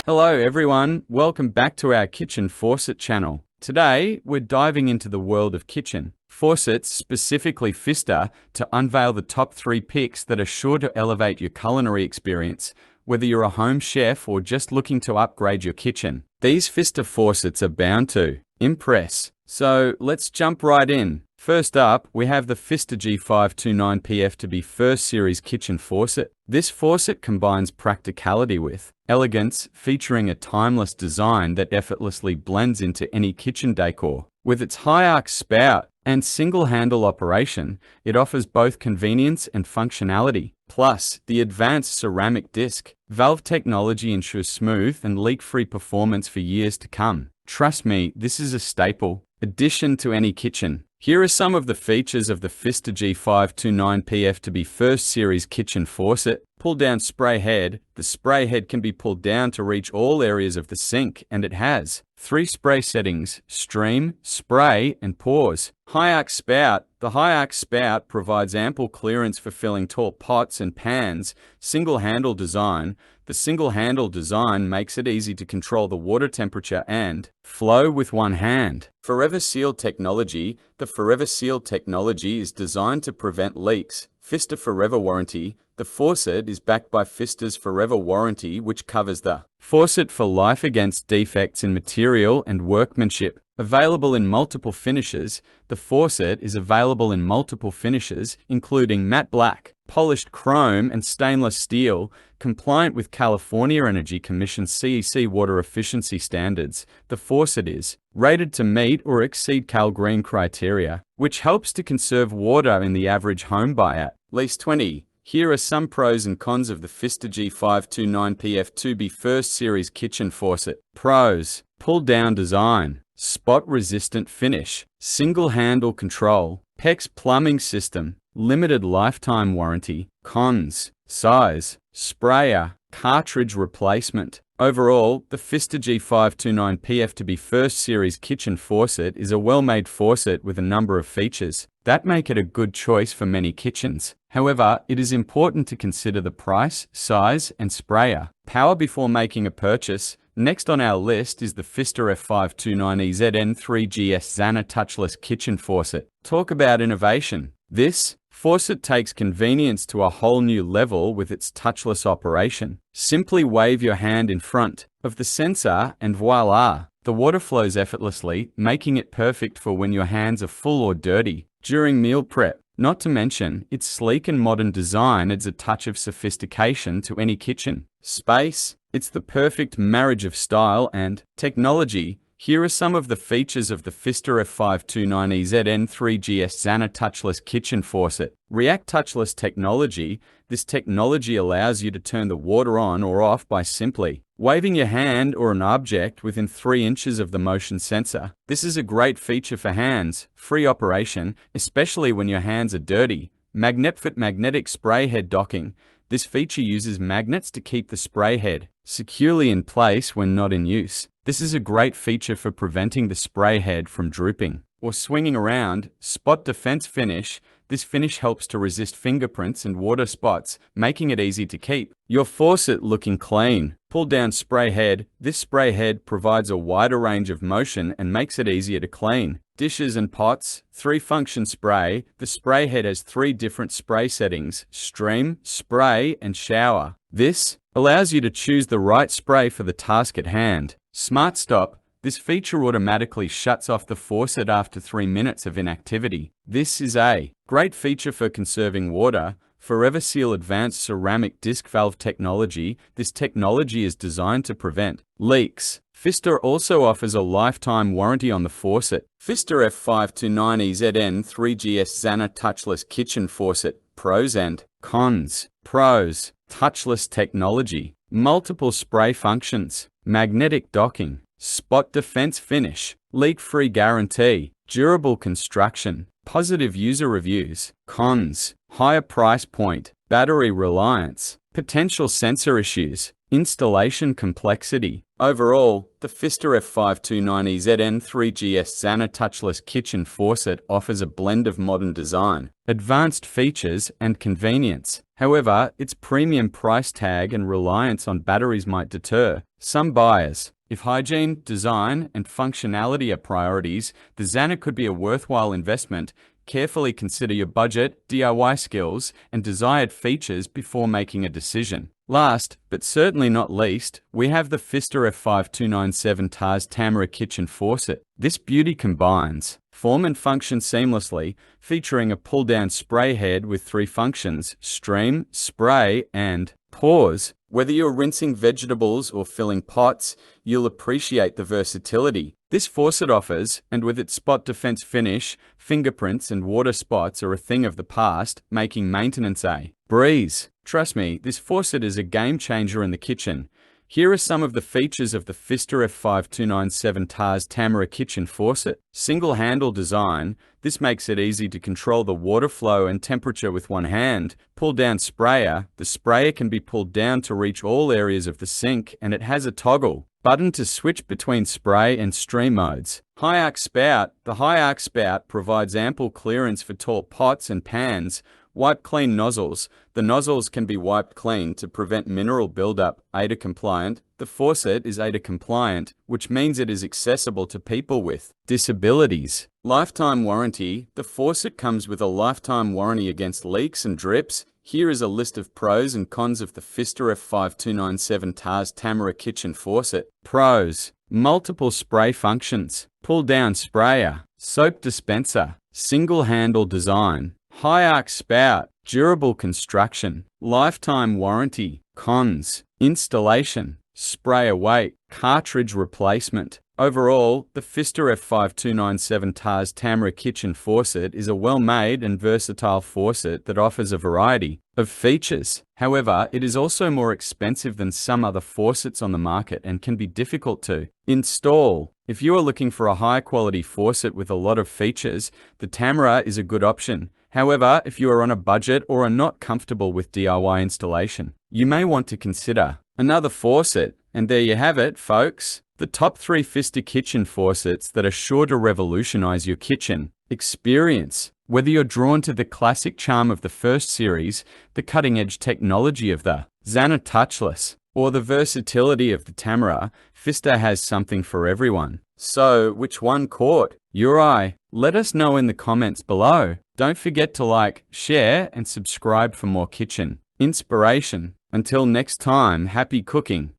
Hello everyone, welcome back to our Kitchen Faucet channel. Today, we're diving into the world of kitchen faucets, specifically Pfister, to unveil the top 3 picks that are sure to elevate your culinary experience, whether you're a home chef or just looking to upgrade your kitchen. These Pfister faucets are bound to impress. So let's jump right in. First up, we have the Pfister G529PF First Series Kitchen Faucet. This faucet combines practicality with elegance, featuring a timeless design that effortlessly blends into any kitchen decor. With its high arc spout and single handle operation, it offers both convenience and functionality. Plus, the advanced ceramic disc valve technology ensures smooth and leak-free performance for years to come. Trust me, this is a staple addition to any kitchen. Here are some of the features of the Pfister G529PF First Series Kitchen Faucet. Pull-down spray head. The spray head can be pulled down to reach all areas of the sink, and it has 3 spray settings: stream, spray, and pause. High arc spout. The high arc spout provides ample clearance for filling tall pots and pans. Single handle design. The single handle design makes it easy to control the water temperature and flow with one hand. Forever Seal technology. The Forever Seal technology is designed to prevent leaks. Pfister Forever Warranty. The faucet is backed by Pfister's Forever Warranty, which covers the faucet for life against defects in material and workmanship. Available in multiple finishes, the faucet is available in multiple finishes, including matte black, polished chrome, and stainless steel, compliant with California Energy Commission CEC water efficiency standards. The faucet is rated to meet or exceed Cal Green criteria, which helps to conserve water in the average home by at least 20. Here are some pros and cons of the Pfister G529PF First Series Kitchen Faucet. Pros: pull-down design, spot-resistant finish, single-handle control, PEX plumbing system, limited lifetime warranty. Cons: size, sprayer, cartridge replacement. Overall, the Pfister G529PF First Series Kitchen Faucet is a well-made faucet with a number of features that make it a good choice for many kitchens. However, it is important to consider the price, size, and sprayer power before making a purchase. Next on our list is the Pfister F529EZN3GS Zana Touchless Kitchen Faucet. Talk about innovation. This faucet takes convenience to a whole new level with its touchless operation. Simply wave your hand in front of the sensor and voila! The water flows effortlessly, making it perfect for when your hands are full or dirty during meal prep. Not to mention, its sleek and modern design adds a touch of sophistication to any kitchen space. It's the perfect marriage of style and technology. Here are some of the features of the Pfister F529EZN3GS Zana Touchless Kitchen Faucet. React Touchless technology. This technology allows you to turn the water on or off by simply waving your hand or an object within 3 inches of the motion sensor. This is a great feature for hands-free operation, especially when your hands are dirty. Magnetic spray head docking. This feature uses magnets to keep the spray head securely in place when not in use. This is a great feature for preventing the spray head from drooping or swinging around. Spot defense finish. This finish helps to resist fingerprints and water spots, making it easy to keep your faucet looking clean. Pull down spray head. This spray head provides a wider range of motion and makes it easier to clean dishes and pots. 3-function spray. The spray head has 3 different spray settings: stream, spray, and shower. This allows you to choose the right spray for the task at hand. Smart Stop. This feature automatically shuts off the faucet after 3 minutes of inactivity. This is a great feature for conserving water. Forever Seal Advanced Ceramic Disc Valve Technology. This technology is designed to prevent leaks. Pfister also offers a lifetime warranty on the faucet. Pfister F529EZN3GS Zana Touchless Kitchen Faucet. Pros and cons. Pros: touchless technology, multiple spray functions, magnetic docking, spot defense finish, leak-free guarantee, durable construction, positive user reviews. Cons: higher price point, battery reliance, potential sensor issues, installation complexity. Overall, the Pfister F529EZN3GS Zana Touchless Kitchen Faucet offers a blend of modern design, advanced features, and convenience. However, its premium price tag and reliance on batteries might deter some buyers. If hygiene, design, and functionality are priorities, the Zana could be a worthwhile investment. Carefully consider your budget, DIY skills, and desired features before making a decision. Last, but certainly not least, we have the Pfister F5297 TARS Tamara Kitchen Faucet. This beauty combines form and function seamlessly, featuring a pull-down spray head with 3 functions: stream, spray, and pause. Whether you're rinsing vegetables or filling pots, you'll appreciate the versatility this faucet offers, and with its spot defense finish, fingerprints and water spots are a thing of the past, making maintenance a breeze. Trust me, this faucet is a game changer in the kitchen. Here are some of the features of the Pfister F5297 TARS Tamara Kitchen Faucet. Single handle design. This makes it easy to control the water flow and temperature with one hand. Pull down sprayer. The sprayer can be pulled down to reach all areas of the sink, and it has a toggle button to switch between spray and stream modes. High arc spout. The high arc spout provides ample clearance for tall pots and pans. Wipe clean nozzles. The nozzles can be wiped clean to prevent mineral buildup. AIDA compliant. The faucet is AIDA compliant, which means it is accessible to people with disabilities. Lifetime warranty. The faucet comes with a lifetime warranty against leaks and drips. Here is a list of pros and cons of the Pfister F5297 TARS Tamara Kitchen Faucet. Pros: multiple spray functions, pull down sprayer, soap dispenser, single handle design, high arc spout, durable construction, lifetime warranty. Cons: installation, sprayer weight, cartridge replacement. Overall, the Pfister F5297 TARS Tamara Kitchen Faucet is a well-made and versatile faucet that offers a variety of features. However, it is also more expensive than some other faucets on the market and can be difficult to install. If you are looking for a high-quality faucet with a lot of features, the Tamara is a good option. However, if you are on a budget or are not comfortable with DIY installation, you may want to consider another faucet. And there you have it, folks. The top 3 Pfister kitchen faucets that are sure to revolutionize your kitchen experience. Whether you're drawn to the classic charm of the first series, the cutting-edge technology of the Zana Touchless, or the versatility of the Tamara, Pfister has something for everyone. So, which one caught your eye? Let us know in the comments below. Don't forget to like, share, and subscribe for more kitchen inspiration. Until next time, happy cooking.